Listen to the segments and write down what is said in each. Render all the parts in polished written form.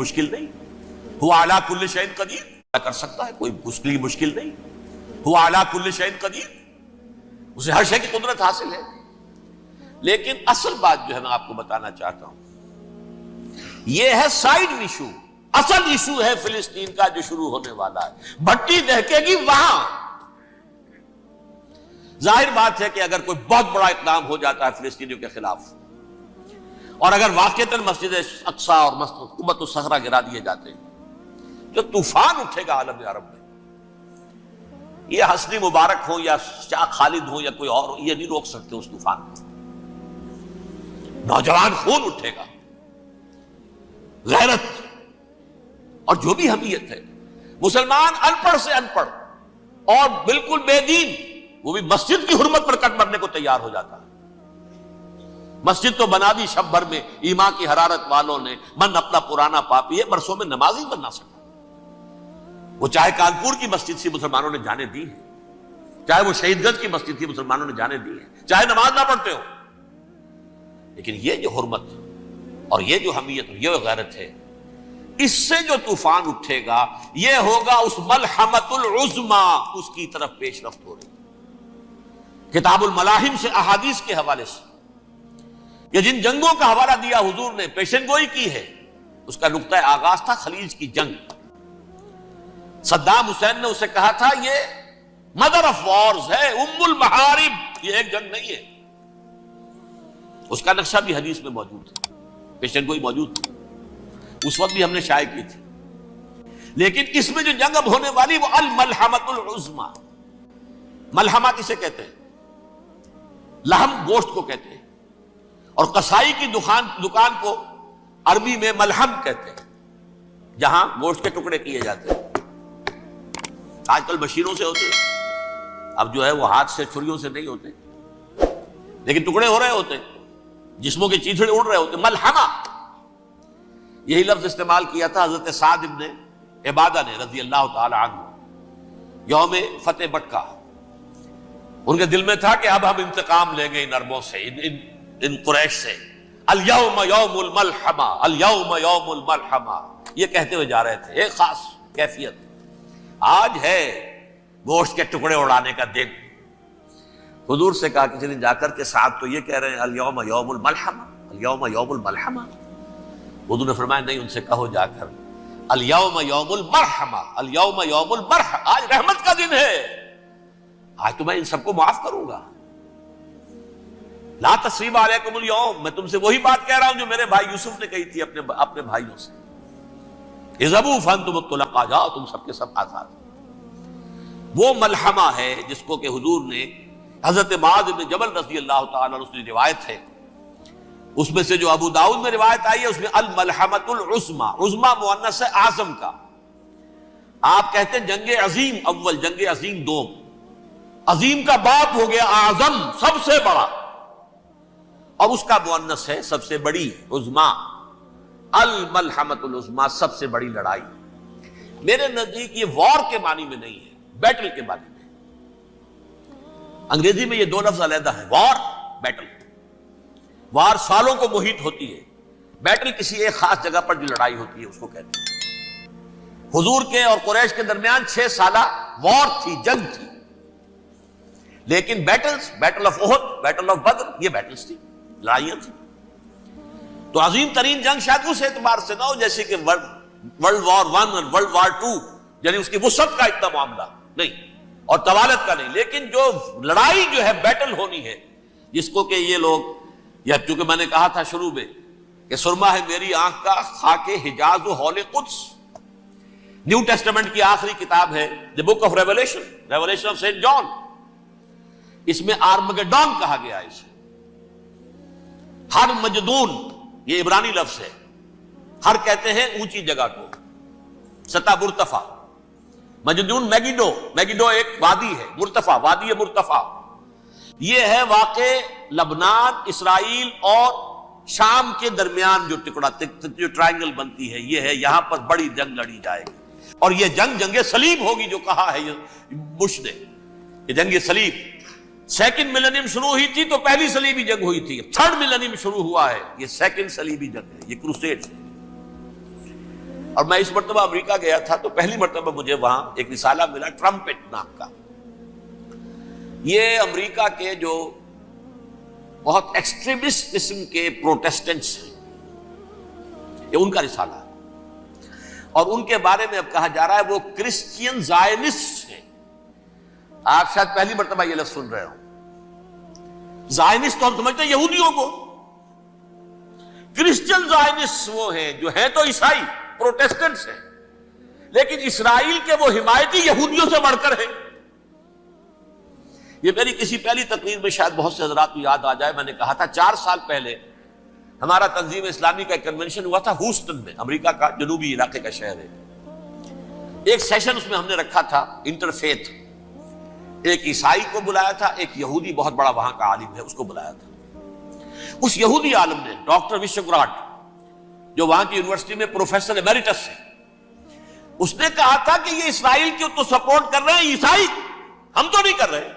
مشکل نہیں. ہوا علی کل شیء قدیر، کر سکتا ہے، کوئی اس کے لیے مشکل نہیں. ہوا علی کل شیء قدیر، اسے ہر شے کی قدرت حاصل ہے. لیکن اصل بات جو ہے میں آپ کو بتانا چاہتا ہوں، یہ ہے سائیڈ ایشو. اصل ایشو ہے فلسطین کا جو شروع ہونے والا ہے. بھٹی دہکے گی وہاں. ظاہر بات ہے کہ اگر کوئی بہت بڑا اقدام ہو جاتا ہے فلسطینیوں کے خلاف، اور اگر واقعتاً مسجد اقصی اور قبۃ الصخرہ گرا دیے جاتے ہیں، جو طوفان اٹھے گا عالم عرب میں، یہ حسنی مبارک ہو یا شاہ خالد ہو یا کوئی اور ہو، یہ نہیں روک سکتے اس طوفان کو. نوجوان خون اٹھے گا، غیرت اور جو بھی حمیت ہے. مسلمان ان پڑھ سے ان پڑھ اور بالکل بے دین، وہ بھی مسجد کی حرمت پر کٹ مرنے کو تیار ہو جاتا ہے. مسجد تو بنا دی شب بھر میں ایمان کی حرارت والوں نے، من اپنا پرانا پاپی ہے، برسوں میں نماز ہی بن نہ سکا. وہ چاہے کانپور کی مسجد سے مسلمانوں نے جانے دی ہے، چاہے وہ شہید گنج کی مسجد تھی مسلمانوں نے جانے دی ہے، چاہے نماز نہ پڑھتے ہو. لیکن یہ جو حرمت اور یہ جو حمیت اور یہ غیرت ہے، اس سے جو طوفان اٹھے گا یہ ہوگا اس ملحمۃ العظمی، اس کی طرف پیش رفت ہو رہی. کتاب الملاحم سے احادیث کے حوالے سے یہ جن جنگوں کا حوالہ دیا حضور نے، پیشن گوئی کی ہے، اس کا نقطہ آغاز تھا خلیج کی جنگ. صدام حسین نے اسے کہا تھا یہ مدر آف وارز ہے، ام المحارب، یہ ایک جنگ نہیں ہے. اس کا نقشہ بھی حدیث میں موجود ہے، پیشن گوئی موجود تھی، اس وقت بھی ہم نے شائع کی تھی. لیکن اس میں جو جنگ اب ہونے والی وہ الملحمۃ العظمی. ملحمہ کسے کہتے ہیں؟ لحم گوشت کو کہتے ہیں، اور قصائی کی دکان کو عربی میں ملحم کہتے ہیں، جہاں گوشت کے ٹکڑے کیے جاتے ہیں. آج کل مشینوں سے ہوتے ہیں، اب جو ہے وہ ہاتھ سے چھریوں سے نہیں ہوتے، لیکن ٹکڑے ہو رہے ہوتے ہیں، جسموں کے چیتھڑے اڑ رہے ہوتے ہیں. ملحمہ، یہی لفظ استعمال کیا تھا حضرت سعد ابن عبادہ نے رضی اللہ تعالی عنہ یوم فتح مکہ. ان کے دل میں تھا کہ اب ہم انتقام لیں گے ان عربوں سے، ان قریش سے. الیوم یوم الملحمہ، الیوم یوم الملحمہ، یہ کہتے ہوئے جا رہے تھے. ایک خاص کیفیت، آج ہے گوشت کے ٹکڑے اڑانے کا دن. حضور سے کہا کسی دن جا کر کے سعد تو یہ کہہ رہے ہیں الیوم یوم الملحمہ، الیوم یوم الملحمہ. حضور نے فرمایا نہیں، ان سے کہو جا کر الیوم یوم المرحمہ، الیوم یوم المرحمہ، آج رحمت کا دن ہے، آج تو میں ان سب کو معاف کروں گا. لا تثریب علیکم اليوم، میں تم سے وہی بات کہہ رہا ہوں جو میرے بھائی یوسف نے کہی تھی اپنے بھائیوں سے. اذهبوا فانتم الطلقاء، جاؤ تم سب کے سب آزاد. وہ ملحمہ ہے جس کو کہ حضور نے حضرت معاذ بن جبل رضی اللہ تعالیٰ عنہ کی روایت ہے، اس میں سے جو ابو داؤد میں روایت آئی ہے اس میں الملحمۃ العظمی، عظمی مؤنث ہے اعظم کا. آپ کہتے ہیں جنگ عظیم اول، جنگ عظیم دوم. عظیم کا باپ ہو گیا اعظم، سب سے بڑا، اور اس کا مؤنث ہے سب سے بڑی، عظمی. الملحمۃ العظمی، سب سے بڑی لڑائی. میرے نزدیک یہ وار کے معنی میں نہیں ہے، بیٹل کے معنی میں. انگریزی میں یہ دو لفظ علیحدہ ہیں، وار، بیٹل. وار سالوں کو محیط ہوتی ہے، بیٹل کسی ایک خاص جگہ پر جو لڑائی ہوتی ہے اس کو کہتے ہیں. حضور کے اور قریش کے درمیان 6 سالہ وار تھی، جنگ تھی. لیکن battles, battle of Uhud, battle of Badr, یہ بیٹلز تھی، لڑائیاں تھی. تو عظیم ترین جنگ شاید اس اعتبار سے نہ ہو جیسے کہ ورلڈ وار 1 اور ورلڈ وار 2، یعنی اس کی وسعت کا اتنا معاملہ نہیں اور طوالت کا نہیں. لیکن جو لڑائی جو ہے بیٹل ہونی ہے، جس کو کہ یہ لوگ، یا چونکہ میں نے کہا تھا شروع میں کہ سرما ہے میری آنکھ کا خاک حجاز و حول قدس. نیو ٹیسٹمنٹ کی آخری کتاب ہے the book of revelation, revelation of saint John. اس میں آرمگڈون کہا گیا ہے اسے. ہر مجدون، یہ عبرانی لفظ ہے. ہر کہتے ہیں اونچی جگہ کو، سطح مرتفع. مجدون میگیڈو، میگیڈو ایک وادی ہے، مرتفع، وادی مرتفع. یہ ہے واقع لبنان، اسرائیل اور شام کے درمیان جو ٹکڑا، جو ٹرائنگل بنتی ہے، یہ ہے. یہاں پر بڑی جنگ لڑی جائے گی، اور یہ جنگ صلیب ہوگی جو کہا ہے بش نے. یہ جنگ صلیب 2nd ملینیم شروع ہوئی تھی تو پہلی صلیبی جنگ ہوئی تھی. 3rd ملینیم شروع ہوا ہے، یہ 2nd صلیبی جنگ ہے، یہ کروسیڈ ہے. اور میں اس مرتبہ امریکہ گیا تھا تو پہلی مرتبہ مجھے وہاں ایک رسالہ ملا ٹرمپٹ نام کا. یہ امریکہ کے جو بہت ایکسٹریمسٹ قسم کے پروٹیسٹنٹس ہیں، یہ ان کا رسالہ ہے، اور ان کے بارے میں اب کہا جا رہا ہے وہ کرسچین زائنسٹ ہیں. آپ شاید پہلی مرتبہ یہ لفظ سن رہے ہو. زائنسٹ تو ہم سمجھتے ہیں یہودیوں کو، کرسچین زائنسٹ وہ ہیں جو ہیں تو عیسائی پروٹیسٹنٹس ہیں، لیکن اسرائیل کے وہ حمایتی یہودیوں سے بڑھ کر ہیں. یہ میری کسی پہلی تقریر میں شاید بہت سے حضرات کو یاد آ جائے، میں نے کہا تھا 4 سال پہلے ہمارا تنظیم اسلامی کا ایک کنونشن ہوا تھا ہوسٹن میں، امریکہ کا جنوبی علاقے کا شہر ہے. ایک سیشن اس میں ہم نے رکھا تھا انٹرفیتھ، ایک عیسائی کو بلایا تھا، ایک یہودی بہت بڑا وہاں کا عالم ہے اس کو بلایا تھا. اس یہودی عالم نے ڈاکٹر وشوگراٹ، جو وہاں کی یونیورسٹی میں پروفیسر ایمیریٹس ہے، اس نے کہا تھا کہ یہ اسرائیل کی تو سپورٹ کر رہے ہیں عیسائی، ہم تو نہیں کر رہے.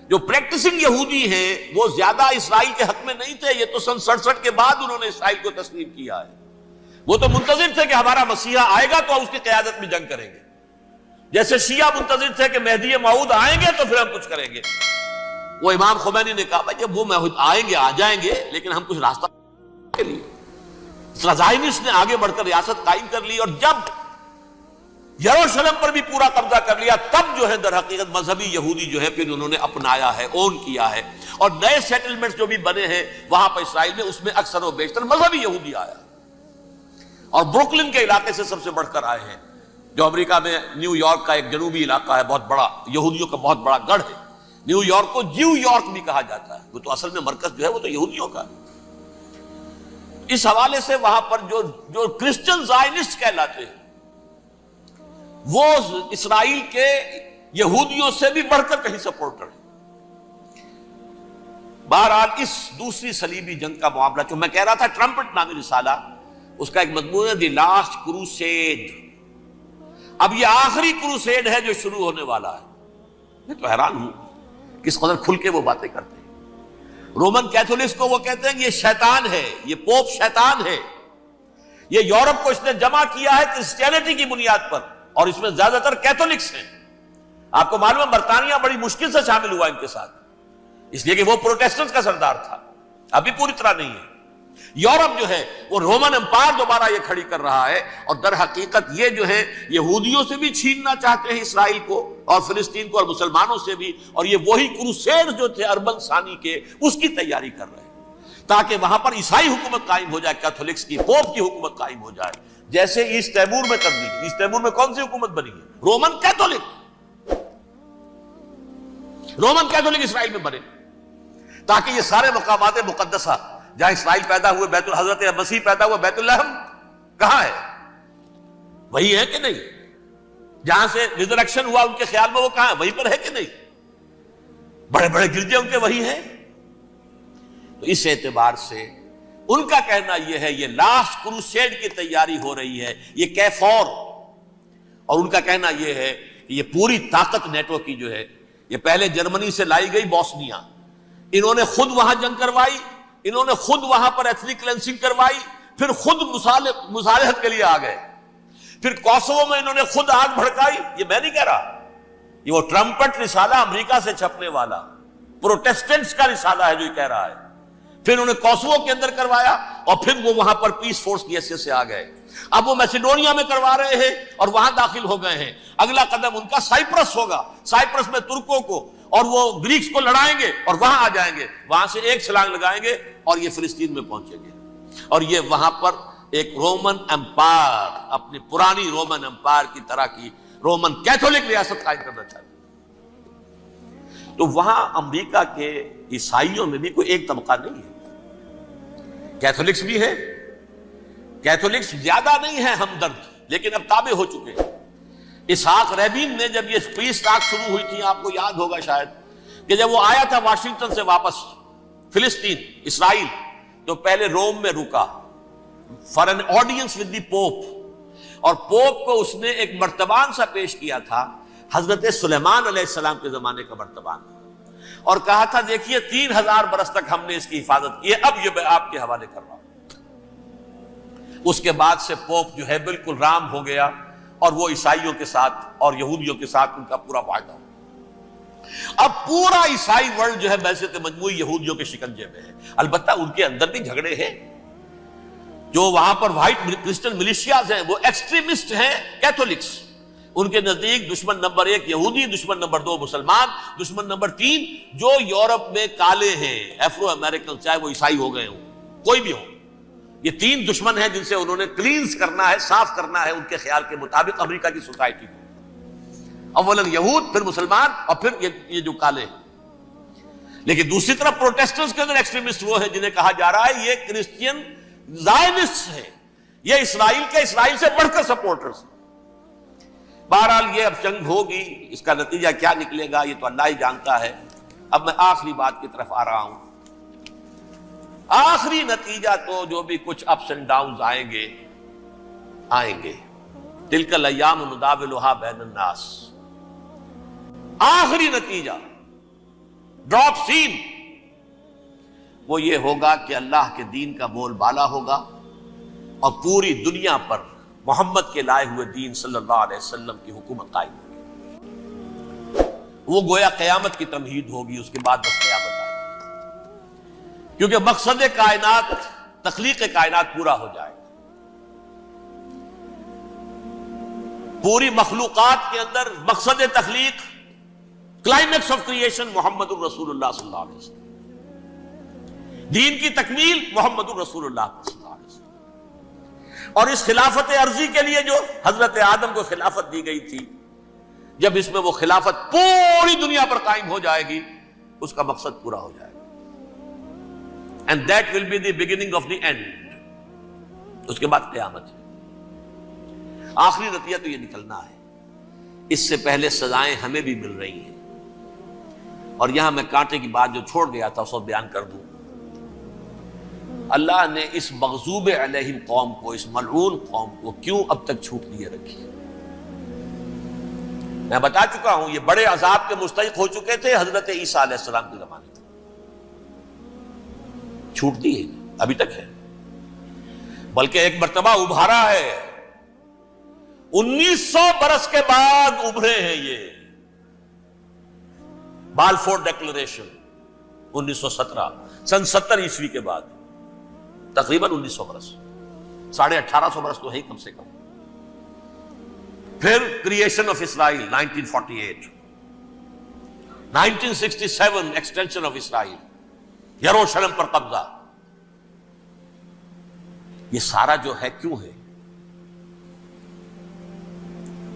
جو پریکٹسنگ یہودی ہیں وہ زیادہ اسرائیل کے حق میں نہیں تھے، یہ تو سن 67 کے بعد انہوں نے اسرائیل کو تسلیم کیا ہے. وہ تو منتظر تھے کہ ہمارا مسیحا آئے گا تو اس کی قیادت میں جنگ کریں گے، جیسے شیعہ منتظر تھے کہ مہدی موعود آئیں گے تو پھر ہم کچھ کریں گے. وہ امام خمینی نے کہا بھائی جب وہ آئیں گے آ جائیں گے، لیکن ہم کچھ راستہ کے لیے. زائنسٹ نے آگے بڑھ کر ریاست قائم کر لی، اور جب یروشلم پر بھی پورا قبضہ کر لیا تب جو ہے در حقیقت مذہبی یہودی جو ہے پھر انہوں نے اپنایا ہے، اون کیا ہے، اور نئے سیٹلمنٹس جو بھی بنے ہیں وہاں پر اسرائیل میں، اس میں اکثر و بیشتر مذہبی یہودی آیا، اور بروکلن کے علاقے سے سب سے بڑھ کر آئے ہیں، جو امریکہ میں نیو یارک کا ایک جنوبی علاقہ ہے، بہت بڑا یہودیوں کا بہت بڑا گڑھ ہے. نیو یارک کو جیو یارک بھی کہا جاتا ہے، وہ تو اصل میں مرکز جو ہے وہ تو یہودیوں کا ہے. اس حوالے سے وہاں پر جو کرسچن زائنسٹ کہلاتے ہیں وہ اسرائیل کے یہودیوں سے بھی بڑھ کر کہیں سپورٹر ہیں. بہرحال اس دوسری صلیبی جنگ کا معاملہ جو میں کہہ رہا تھا، ٹرمپٹ نامی رسالہ، اس کا ایک مضمون ہے دی لاسٹ کروسیڈ. اب یہ آخری کروسیڈ ہے جو شروع ہونے والا ہے. میں تو حیران ہوں کس قدر کھل کے وہ باتیں کرتے ہیں. رومن کیتھولکس کو وہ کہتے ہیں کہ یہ شیطان ہے، یہ پوپ شیطان ہے، یہ یورپ کو اس نے جمع کیا ہے کرسچینٹی کی بنیاد پر، اور اس میں زیادہ تر کیتھولکس ہیں. آپ کو معلوم ہے برطانیہ بڑی مشکل سے شامل ہوا ان کے ساتھ، اس لیے کہ وہ پروٹیسٹنٹس کا سردار تھا، ابھی پوری طرح نہیں ہے. یورپ جو ہے وہ رومن امپائر دوبارہ یہ کھڑی کر رہا ہے، اور در حقیقت یہ جو ہے یہودیوں سے بھی چھیننا چاہتے ہیں اسرائیل کو اور فلسطین کو، اور مسلمانوں سے بھی، اور یہ وہی کروسیڈ جو تھے اربن ثانی کے، اس کی تیاری کر رہے ہیں تاکہ وہاں پر عیسائی حکومت قائم ہو جائے، کیتھولکس کی، پوپ کی حکومت قائم ہو جائے، جیسے ایسٹ تیمور میں تبدیلی. ایسٹ تیمور میں کون سی حکومت بنی ہے؟ Roman Catholic. رومن کیتھولک اسرائیل میں بنے، تاکہ یہ سارے مقامات مقدسہ جہاں اسرائیل پیدا ہوئے، بیت حضرت مسیح پیدا ہوا، بیت اللحم کہاں ہے؟ وہی ہے کہ نہیں؟ جہاں سے ریزریکشن ہوا ان کے خیال میں وہ کہاں ہے؟ وہیں پر ہے کہ نہیں؟ بڑے بڑے گرجے ان کے وہی ہیں. تو اس اعتبار سے ان کا کہنا یہ ہے یہ لاسٹ کروسیڈ کی تیاری ہو رہی ہے، یہ کیفور. اور ان کا کہنا یہ ہے کہ یہ پوری طاقت نیٹو کی جو ہے، یہ پہلے جرمنی سے لائی گئی بوسنیا، انہوں نے خود وہاں جنگ کروائی، انہوں نے خود وہاں پر ایتھنک کلینسنگ کروائی، پھر خود مصالحت کے لیے آ گئے، پھر کوسوو میں انہوں نے خود آگ بھڑکائی. یہ میں نہیں کہہ رہا، یہ وہ ٹرمپٹ رسالہ امریکہ سے چھپنے والا پروٹیسٹنٹس کا رسالہ ہے جو یہ کہہ رہا ہے. پھر انہوں نے کوسوو کے اندر کروایا، اور پھر وہ وہاں پر پیس فورس کی حیثیت سے آ گئے. اب وہ میسیڈونیا میں کروا رہے ہیں اور وہاں داخل ہو گئے ہیں. اگلا قدم ان کا سائپرس ہوگا، سائپرس میں ترکوں کو اور وہ گریکس کو لڑائیں گے اور وہاں آ جائیں گے، وہاں سے ایک چھلانگ لگائیں گے اور یہ فلسطین میں پہنچیں گے، اور یہ وہاں پر ایک رومن امپائر، اپنی پرانی رومن امپائر کی طرح کی رومن کیتھولک ریاست قائم کرنا چاہتے ہیں. تو وہاں امریکہ کے عیسائیوں میں بھی کوئی ایک طبقہ نہیں ہے، کیتھولکس بھی ہے، کیتھولکس زیادہ نہیں ہے ہمدرد، لیکن اب تابع ہو چکے ہیں. اسحاق ریبین نے جب یہ پیس ٹاک شروع ہوئی تھی، آپ کو یاد ہوگا شاید کہ جب وہ آیا تھا واشنگٹن سے واپس فلسطین اسرائیل، تو پہلے روم میں رکا for an audience with the pope, اور پوپ کو اس نے ایک مرتبان سا پیش کیا تھا، حضرت سلیمان علیہ السلام کے زمانے کا مرتبان، اور کہا تھا دیکھیے 3000 برس تک ہم نے اس کی حفاظت کی ہے، اب یہ میں آپ کے حوالے کر رہا ہوں. اس کے بعد سے پوپ جو ہے بالکل رام ہو گیا اور وہ عیسائیوں کے ساتھ اور یہودیوں کے ساتھ ان کا پورا معاہدہ ہو. اب پورا عیسائی ورلڈ جو ہے بعثت مجموعی یہودیوں کے شکنجے میں ہے. البتہ ان کے اندر بھی جھگڑے ہیں. جو وہاں پر وائٹ کرسچن ملیشیاز ہیں وہ ایکسٹریمسٹ ہیں کیتھولکس. ان کے نزدیک دشمن نمبر 1 یہودی، دشمن نمبر 2 مسلمان، دشمن نمبر 3 جو یورپ میں کالے ہیں، افرو امریکن، چاہے وہ عیسائی ہو گئے ہوں، کوئی بھی ہو. یہ 3 دشمن ہیں جن سے انہوں نے کلینز کرنا ہے، صاف کرنا ہے ان کے خیال کے مطابق امریکہ کی سوسائٹی کو. اولا یہود، پھر مسلمان، اور پھر یہ جو کالے ہیں. لیکن دوسری طرف پروٹیسٹنٹس کے اندر ایکسٹریمسٹ وہ ہیں جنہیں کہا جا رہا ہے یہ کرسچین زائنسٹ ہیں، یہ اسرائیل کے، اسرائیل سے بڑھ کر سپورٹرز. بہرحال یہ اب جنگ ہوگی، اس کا نتیجہ کیا نکلے گا یہ تو اللہ ہی جانتا ہے. اب میں آخری بات کی طرف آ رہا ہوں. آخری نتیجہ تو جو بھی کچھ اپس اینڈ ڈاؤنز آئیں گے تلک الایام نداولھا بین الناس. آخری نتیجہ ڈراپ سین وہ یہ ہوگا کہ اللہ کے دین کا بول بالا ہوگا اور پوری دنیا پر محمد کے لائے ہوئے دین صلی اللہ علیہ وسلم کی حکومت قائم ہوگی. وہ گویا قیامت کی تمہید ہوگی، اس کے بعد بس قیامت آئے گی. کیونکہ مقصد کائنات، تخلیق کائنات پورا ہو جائے گا. پوری مخلوقات کے اندر مقصد تخلیق، کلائمیکس آف کریشن محمد الرسول اللہ صلی اللہ علیہ وسلم. دین کی تکمیل محمد الرسول اللہ صلی اللہ علیہ وسلم. اور اس خلافت عرضی کے لیے جو حضرت آدم کو خلافت دی گئی تھی، جب اس میں وہ خلافت پوری دنیا پر قائم ہو جائے گی اس کا مقصد پورا ہو جائے گا. And that will be the beginning of the end. اس کے بعد قیامت ہے. آخری نتیجہ تو یہ نکلنا ہے. اس سے پہلے سزائیں ہمیں بھی مل رہی ہیں. اور یہاں میں کانٹے کی بات جو چھوڑ گیا تھا اس کو بیان کر دوں. اللہ نے اس مغضوب علیہم قوم کو، اس ملعون قوم کو کیوں اب تک چھوٹ دیے رکھی؟ میں بتا چکا ہوں یہ بڑے عذاب کے مستحق ہو چکے تھے حضرت عیسیٰ علیہ السلام کے زمانے میں. چھوٹ دی ہے، ابھی تک ہے، بلکہ ایک مرتبہ ابھارا ہے. 1900 برس کے بعد ابھرے ہیں یہ. بالفور ڈیکلریشن 1917 سن 70 عیسوی کے بعد، تقریباً 1900 برس، 1850 برس تو ہے کم سے کم. پھر creation of Israel 1948، 1967 extension of Israel, یروشلم پر قبضہ. یہ سارا جو ہے کیوں ہے؟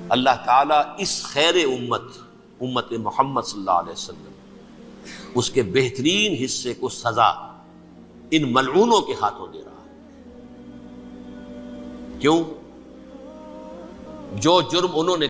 اللہ تعالیٰ اس خیر امت محمد صلی اللہ علیہ وسلم، اس کے بہترین حصے کو سزا ان ملعونوں کے ہاتھوں دے رہا ہے. کیوں؟ جو جرم انہوں نے